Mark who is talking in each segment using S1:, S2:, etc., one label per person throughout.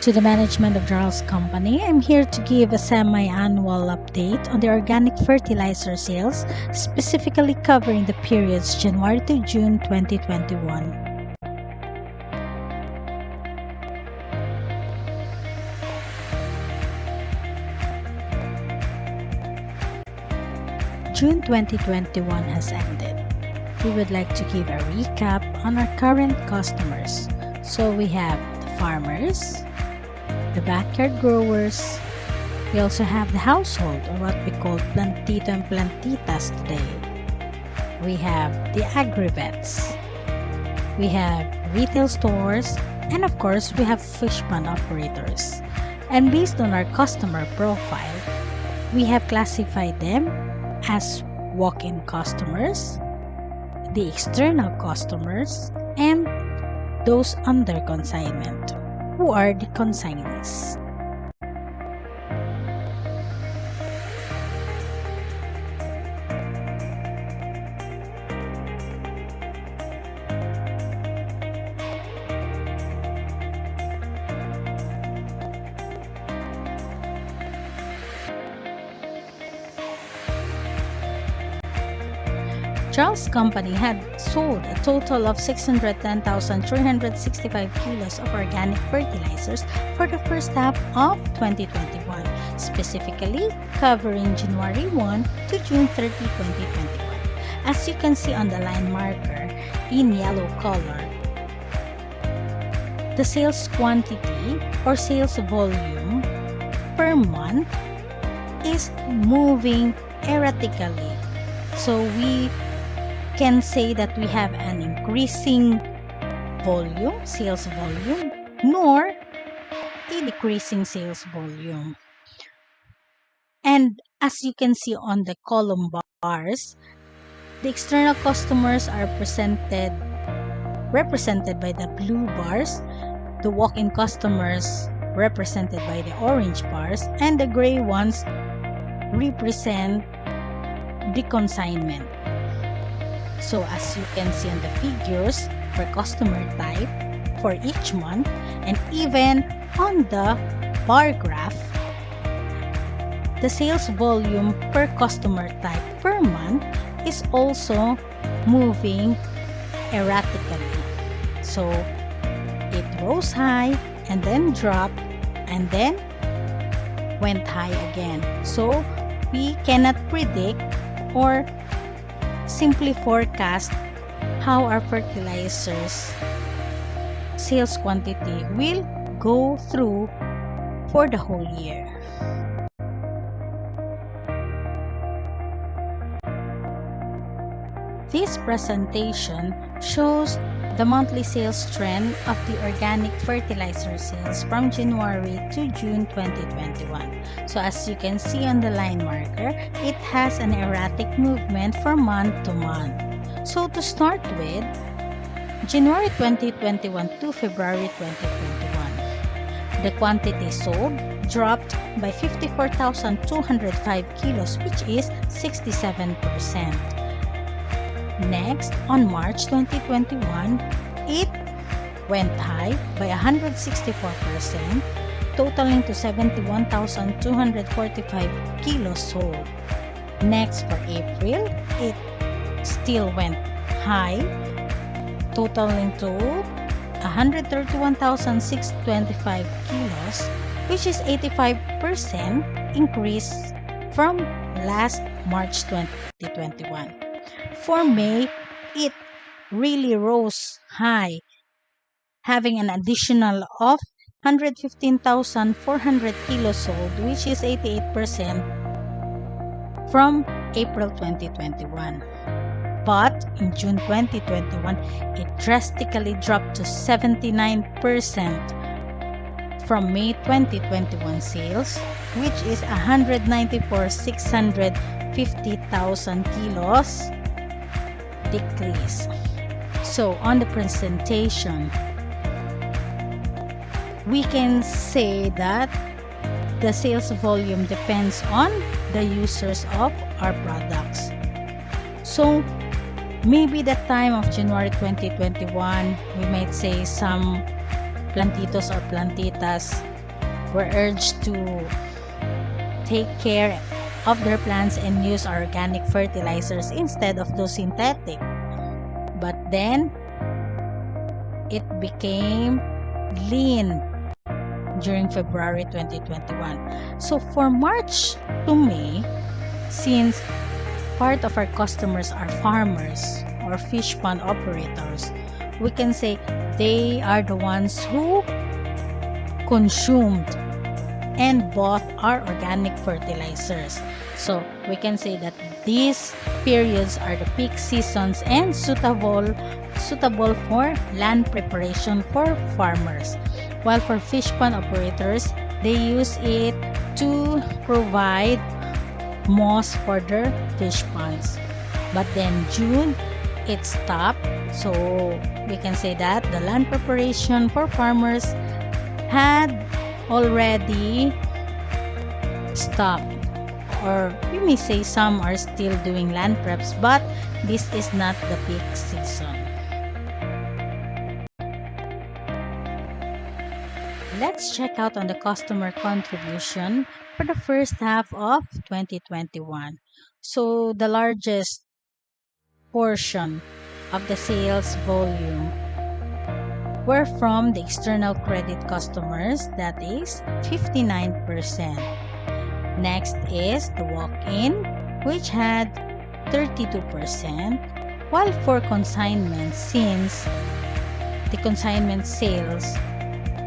S1: To the management of Jarls Company, I'm here to give a semi-annual update on the organic fertilizer sales, specifically covering the periods January to June 2021. June 2021 has ended. We would like to give a recap on our current customers. So we have the farmers, the backyard growers. We also have the household, or what we call plantito and plantitas today. We have the agrivets. We have retail stores, and of course, we have fish pond operators. And based on our customer profile, we have classified them as walk-in customers, the external customers, and those under consignment, who are the consignees. Jarls Company had sold a total of 610,365 kilos of organic fertilizers for the first half of 2021, specifically covering January 1 to June 30, 2021. As you can see on the line marker in yellow color, the sales quantity or sales volume per month is moving erratically. So we can say that we have an increasing volume, sales volume, nor a decreasing sales volume. And as you can see on the column bars, the external customers are represented by the blue bars, the walk-in customers represented by the orange bars, and the gray ones represent the consignment. So as you can see on the figures for customer type for each month, and even on the bar graph, the sales volume per customer type per month is also moving erratically. So it rose high and then dropped and then went high again. So we cannot predict or simply forecast how our fertilizers sales quantity will go through for the whole year. This presentation shows the monthly sales trend of the organic fertilizer sales from January to June 2021. So as you can see on the line marker, it has an erratic movement from month to month. So to start with, January 2021 to February 2021, the quantity sold dropped by 54,205 kilos, which is 67%. Next, on March 2021, it went high by 164%, totaling to 71,245 kilos sold. Next, for April, it still went high, totaling to 131,625 kilos, which is 85% increase from last March 2021. For May, it really rose high, having an additional of 115,400 kilos sold, which is 88% from April 2021. But in June 2021, it drastically dropped to 79% from May 2021 sales, which is 194,650,000 kilos decrease. So on the presentation, we can say that the sales volume depends on the users of our products. So maybe the time of January 2021, we might say some plantitos or plantitas were urged to take care of their plants and use organic fertilizers instead of those synthetic. But then it became lean during February 2021. So for March to May, since part of our customers are farmers or fish pond operators, we can say they are the ones who consumed and bought our organic fertilizers. So we can say that these periods are the peak seasons and suitable for land preparation for farmers. While for fish pond operators, they use it to provide moss for their fish ponds. But then June, it stopped. So we can say that the land preparation for farmers had already stopped, or we may say some are still doing land preps, but this is not the peak season. Let's check out on the customer contribution for the first half of 2021. So the largest portion of the sales volume were from the external credit customers, that is 59%. Next is the walk-in, which had 32%, while for consignment, since the consignment sales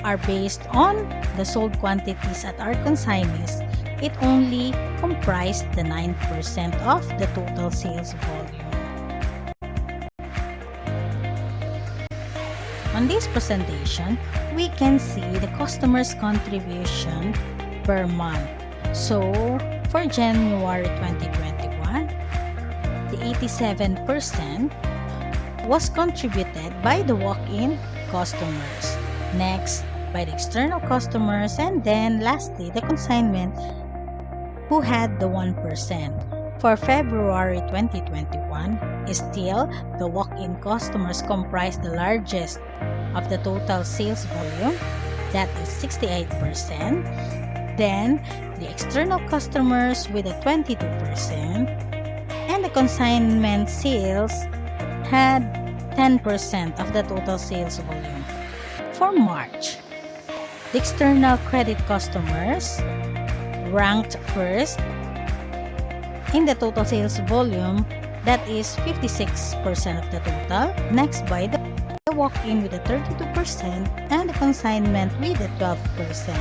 S1: are based on the sold quantities at our consignees, it only comprised the 9% of the total sales volume. On this presentation, we can see the customer's contribution per month. So, for January 2021, the 87% was contributed by the walk-in customers. Next, by the external customers, and then lastly, the consignment, who had the 1%. For February 2021, still the walk-in customers comprised the largest of the total sales volume, that is 68%. Then the external customers with a 22%, and the consignment sales had 10% of the total sales volume. For March, the external credit customers ranked first in the total sales volume, that is 56% of the total. Next by the walk-in with a 32% and the consignment with a 12%.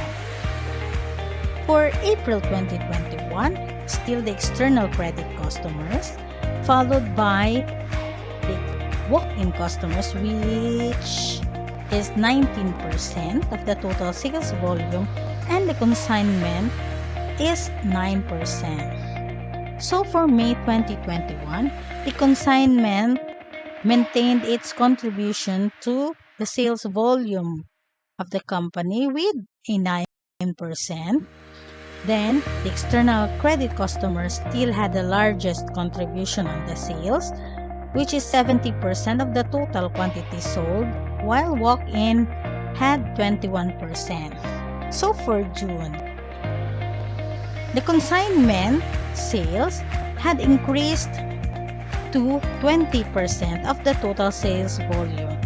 S1: For April 2021, still the external credit customers, followed by the walk-in customers, which is 19% of the total sales volume, and the consignment is 9%. So for May 2021, the consignment maintained its contribution to the sales volume of the company with a 9%. Then, the external credit customers still had the largest contribution on the sales, which is 70% of the total quantity sold, while walk-in had 21%. So for June, the consignment sales had increased to 20% of the total sales volume.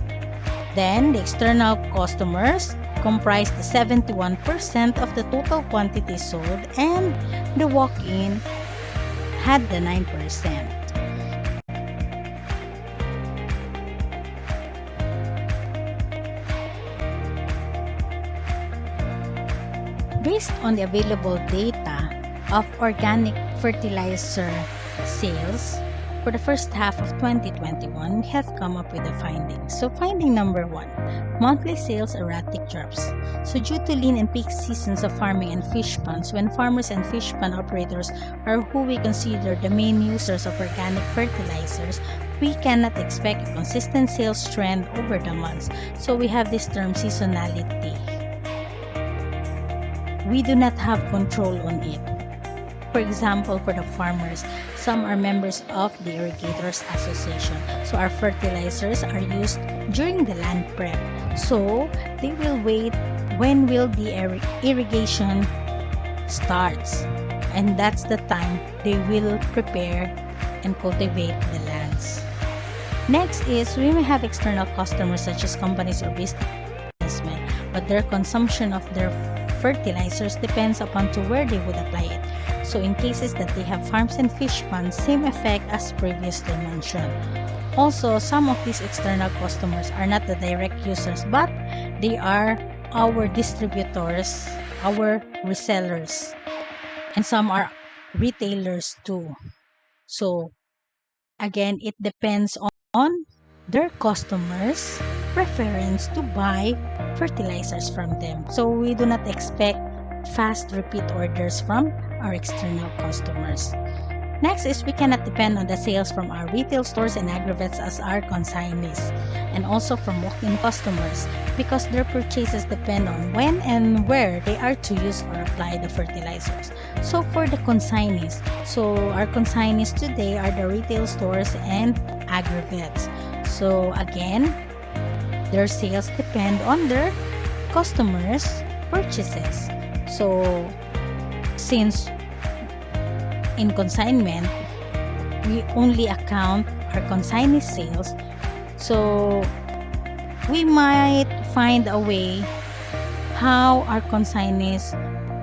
S1: Then, the external customers comprised 71% of the total quantity sold, and the walk-in had the 9%. Based on the available data of organic fertilizer sales for the first half of 2021, we have come up with the findings. So finding number 1, monthly sales erratic drops. So due to lean and peak seasons of farming and fish ponds, when farmers and fish pond operators are who we consider the main users of organic fertilizers, we cannot expect a consistent sales trend over the months. So we have this term seasonality. We do not have control on it. For example, for the farmers, some are members of the Irrigators Association. So our fertilizers are used during the land prep. So they will wait when will the irrigation starts, and that's the time they will prepare and cultivate the lands. Next is we may have external customers such as companies or businessmen, but their consumption of their fertilizers depends upon to where they would apply it. So in cases that they have farms and fish ponds, same effect as previously mentioned. Also, some of these external customers are not the direct users, but they are our distributors, our resellers, and some are retailers too. So again, it depends on their customers' preference to buy fertilizers from them. So we do not expect fast repeat orders from our external customers. Next is we cannot depend on the sales from our retail stores and agri-vets as our consignees, and also from walk-in customers, because their purchases depend on when and where they are to use or apply the fertilizers. So for the consignees, so our consignees today are the retail stores and agri-vets. So again, their sales depend on their customers' purchases. So since in consignment, we only account our consignee sales, so we might find a way how our consignees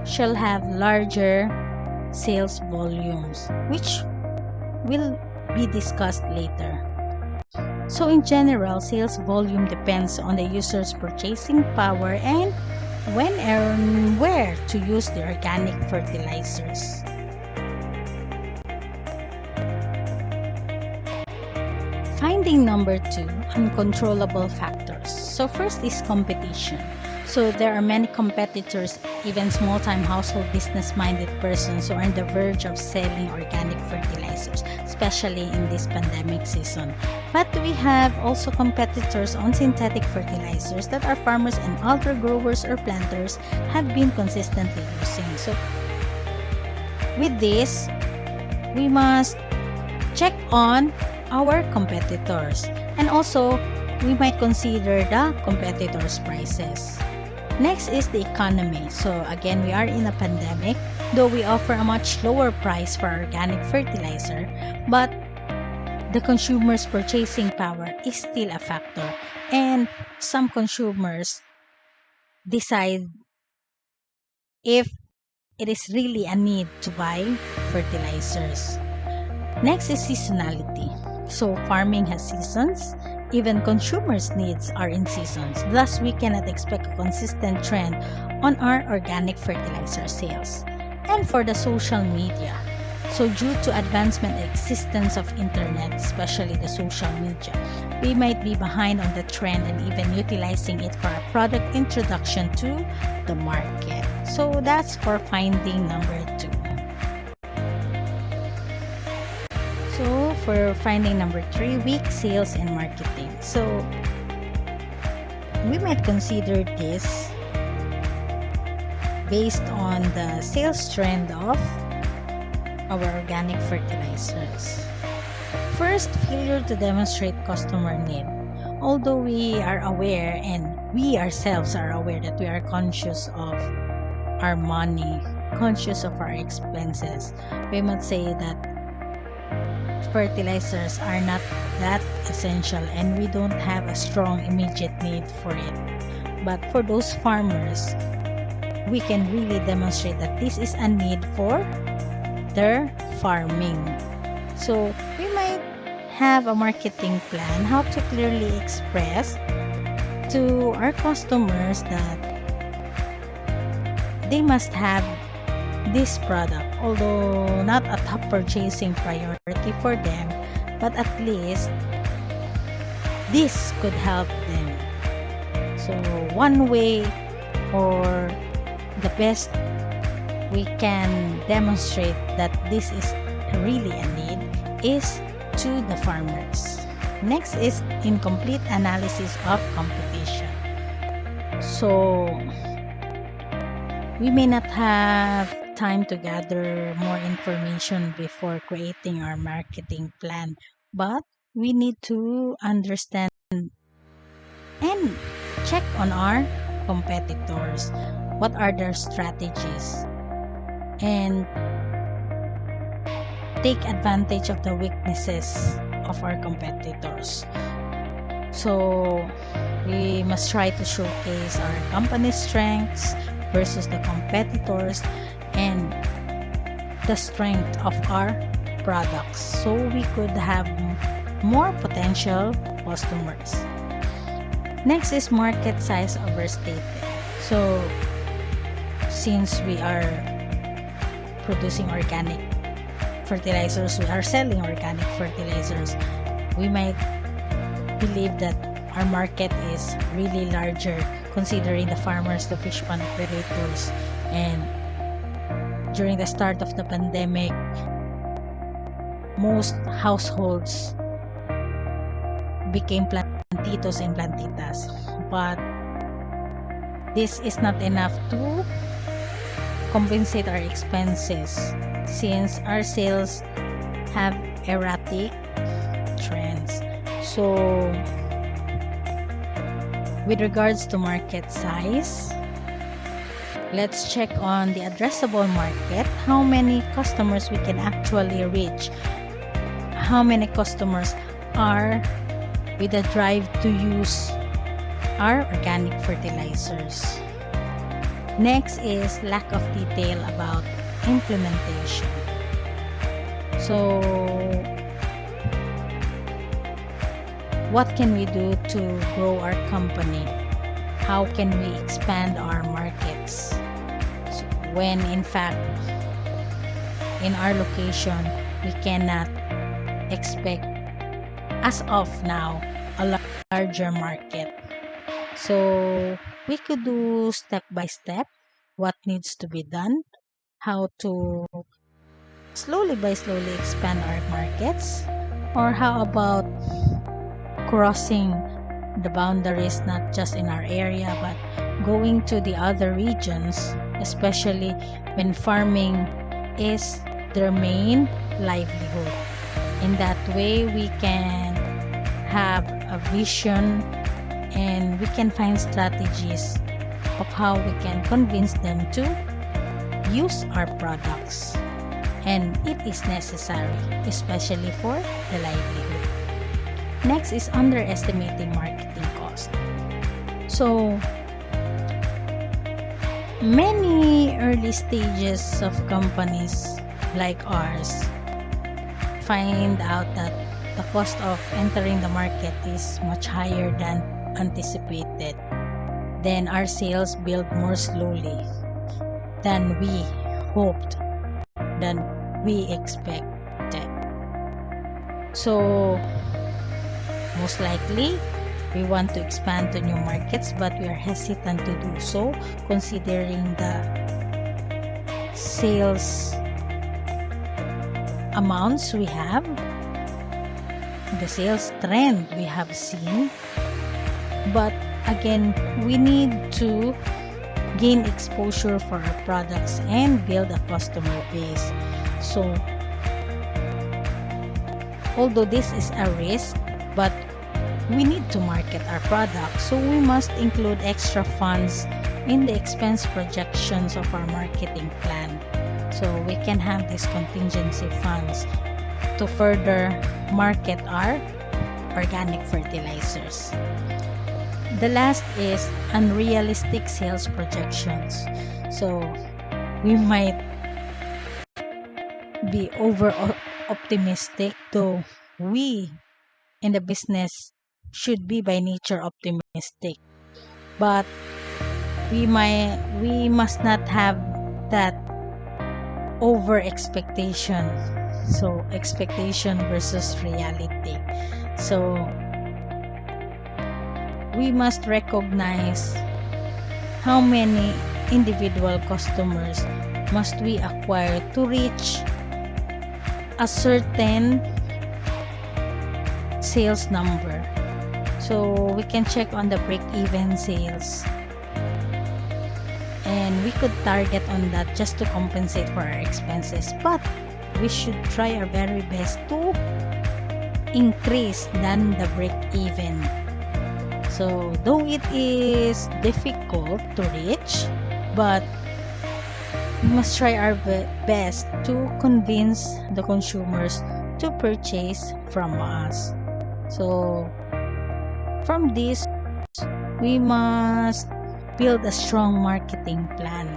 S1: shall have larger sales volumes, which will be discussed later. So in general, sales volume depends on the user's purchasing power and when and where to use the organic fertilizers. Finding number 2, uncontrollable factors. So first is competition. So there are many competitors, even small-time household business-minded persons who are on the verge of selling organic fertilizers, especially in this pandemic season. But we have also competitors on synthetic fertilizers that our farmers and other growers or planters have been consistently using. So with this, we must check on our competitors, and also we might consider the competitors' prices. Next is the economy. So again, we are in a pandemic, though we offer a much lower price for organic fertilizer, but the consumer's purchasing power is still a factor, and some consumers decide if it is really a need to buy fertilizers. Next is seasonality. So farming has seasons, even consumers' needs are in seasons. Thus, we cannot expect a consistent trend on our organic fertilizer sales. And for the social media, so due to advancement and existence of internet, especially the social media, we might be behind on the trend and even utilizing it for a product introduction to the market. So that's for finding number 2. So for finding number 3, weak sales and marketing. So we might consider this based on the sales trend of our organic fertilizers. First, failure to demonstrate customer need. Although we are aware and we ourselves are aware that we are conscious of our money, conscious of our expenses, we must say that fertilizers are not that essential and we don't have a strong immediate need for it. But for those farmers, we can really demonstrate that this is a need for their farming. So we might have a marketing plan how to clearly express to our customers that they must have this product, although not a top purchasing priority for them, but at least this could help them. So one way or the best we can demonstrate that this is really a need is to the farmers. Next is incomplete analysis of competition. So we may not have time to gather more information before creating our marketing plan, but we need to understand and check on our competitors, what are their strategies, and take advantage of the weaknesses of our competitors. So we must try to showcase our company's strengths versus the competitors and the strength of our products, so we could have more potential customers. Next is market size overstated. So since we are producing organic fertilizers, we are selling organic fertilizers, we might believe that our market is really larger considering the farmers, the fish pond operators, and during the start of the pandemic, most households became plantitos and plantitas. But this is not enough to compensate our expenses since our sales have erratic trends. So with regards to market size, let's check on the addressable market, how many customers we can actually reach, how many customers are with a drive to use our organic fertilizers. Next is lack of detail about implementation. So what can we do to grow our company? How can we expand our markets? So when in fact in our location we cannot expect as of now a larger market. So we could do step by step what needs to be done, how to slowly expand our markets, or how about crossing the boundaries not just in our area but going to the other regions, especially when farming is their main livelihood. In that way we can have a vision and we can find strategies of how we can convince them to use our products, and it is necessary especially for the livelihood. Next is underestimating marketing cost. So many early stages of companies like ours find out that the cost of entering the market is much higher than anticipated. Then our sales build more slowly than we hoped, than we expected. So most likely we want to expand to new markets, but we are hesitant to do so considering the sales amounts we have, the sales trend we have seen. But again, we need to gain exposure for our products and build a customer base. So although this is a risk, but we need to market our products, so we must include extra funds in the expense projections of our marketing plan, so we can have these contingency funds to further market our organic fertilizers. The last is unrealistic sales projections. So we might be over optimistic, though we in the business should be by nature optimistic, but we must not have that over expectation. So expectation versus reality. So we must recognize how many individual customers must we acquire to reach a certain sales number. So we can check on the break-even sales, and we could target on that just to compensate for our expenses, but we should try our very best to increase than the break-even. So though it is difficult to reach, but we must try our best to convince the consumers to purchase from us. So from this, we must build a strong marketing plan.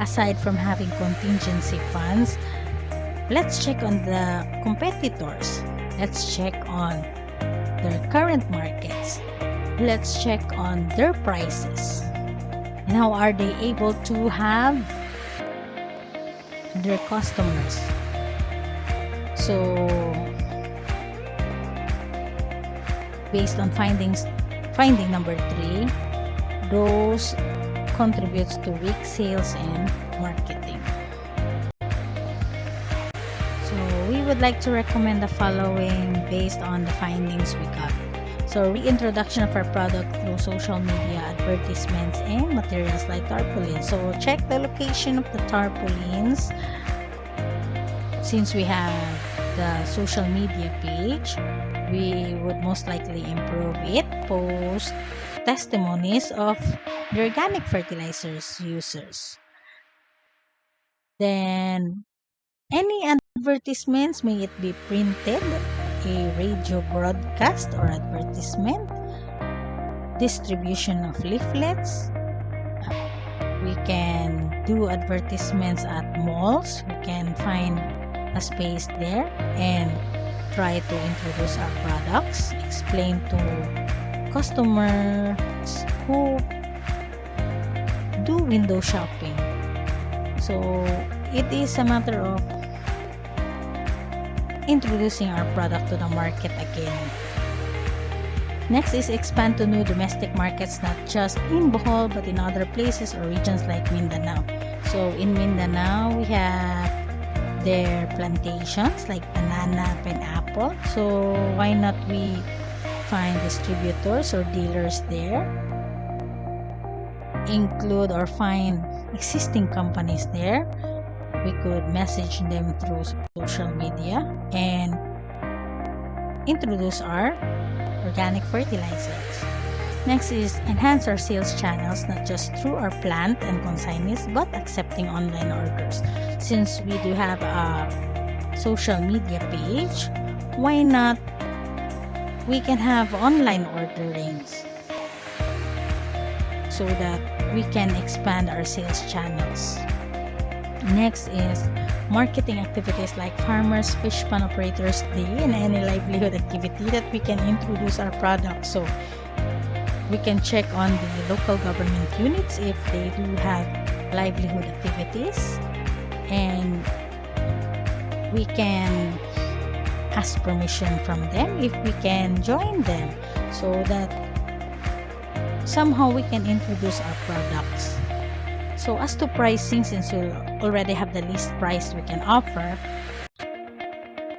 S1: Aside from having contingency funds, let's check on the competitors. Let's check on their current markets. Let's check on their prices. And how are they able to have their customers? So based on finding number 3, those contributes to weak sales and marketing. So we would like to recommend the following based on the findings we got. So reintroduction of our product through social media, advertisements, and materials like tarpaulins. So check the location of the tarpaulins. Since we have the social media page, we would most likely improve it. Post testimonies of the organic fertilizers users. Then any advertisements, may it be printed, a radio broadcast or advertisement, distribution of leaflets. We can do advertisements at malls. We can find a space there and try to introduce our products, explain to customers who do window shopping. So it is a matter of introducing our product to the market again. Next is expand to new domestic markets, not just in Bohol but in other places or regions like Mindanao. So in Mindanao, we have their plantations like banana, pineapple. So why not we find distributors or dealers there? Include or find existing companies there. We could message them through social media and introduce our organic fertilizers. Next is enhance our sales channels, not just through our plant and consignees, but accepting online orders. Since we do have a social media page, why not we can have online orderings so that we can expand our sales channels. Next is marketing activities like farmers, fish pond operators day, and any livelihood activity that we can introduce our product. So we can check on the local government units if they do have livelihood activities, and we can ask permission from them if we can join them, so that somehow we can introduce our products. So as to pricing, since we already have the least price we can offer,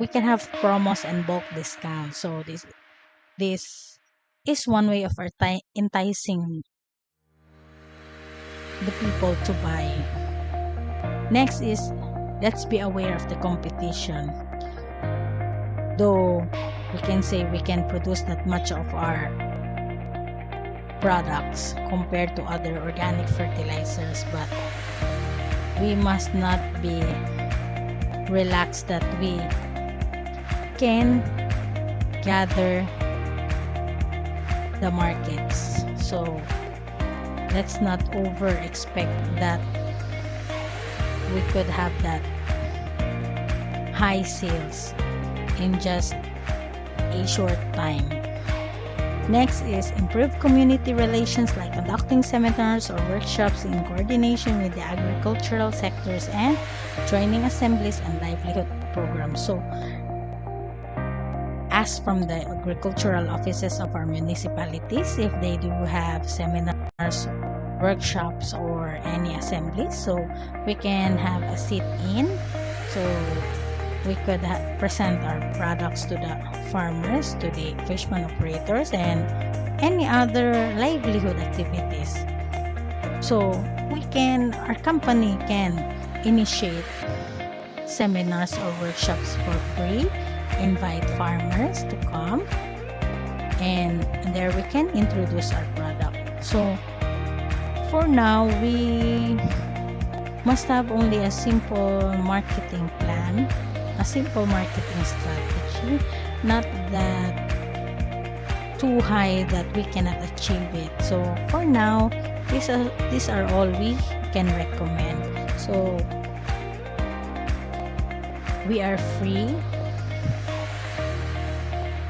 S1: we can have promos and bulk discounts. So this is one way of enticing the people to buy. Next is let's be aware of the competition. Though we can say we can produce that much of our products compared to other organic fertilizers, but we must not be relaxed that we can gather the markets. So let's not over expect that we could have that high sales in just a short time. Next is improve community relations, like conducting seminars or workshops in coordination with the agricultural sectors and joining assemblies and livelihood programs. So ask from the agricultural offices of our municipalities if they do have seminars, workshops, or any assemblies, so we can have a sit-in, so we could present our products to the farmers, to the fishman operators, and any other livelihood activities. So our company can initiate seminars or workshops for free, invite farmers to come, and there we can introduce our product. So for now, we must have only a simple marketing plan, a simple marketing strategy, not that too high that we cannot achieve it. So for now, these are all we can recommend. So we are free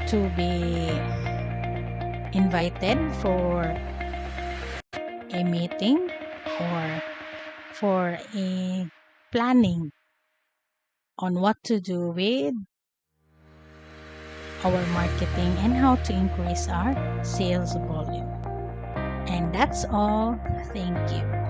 S1: to be invited for a meeting or for a planning on what to do with our marketing and how to increase our sales volume. And that's all. Thank you.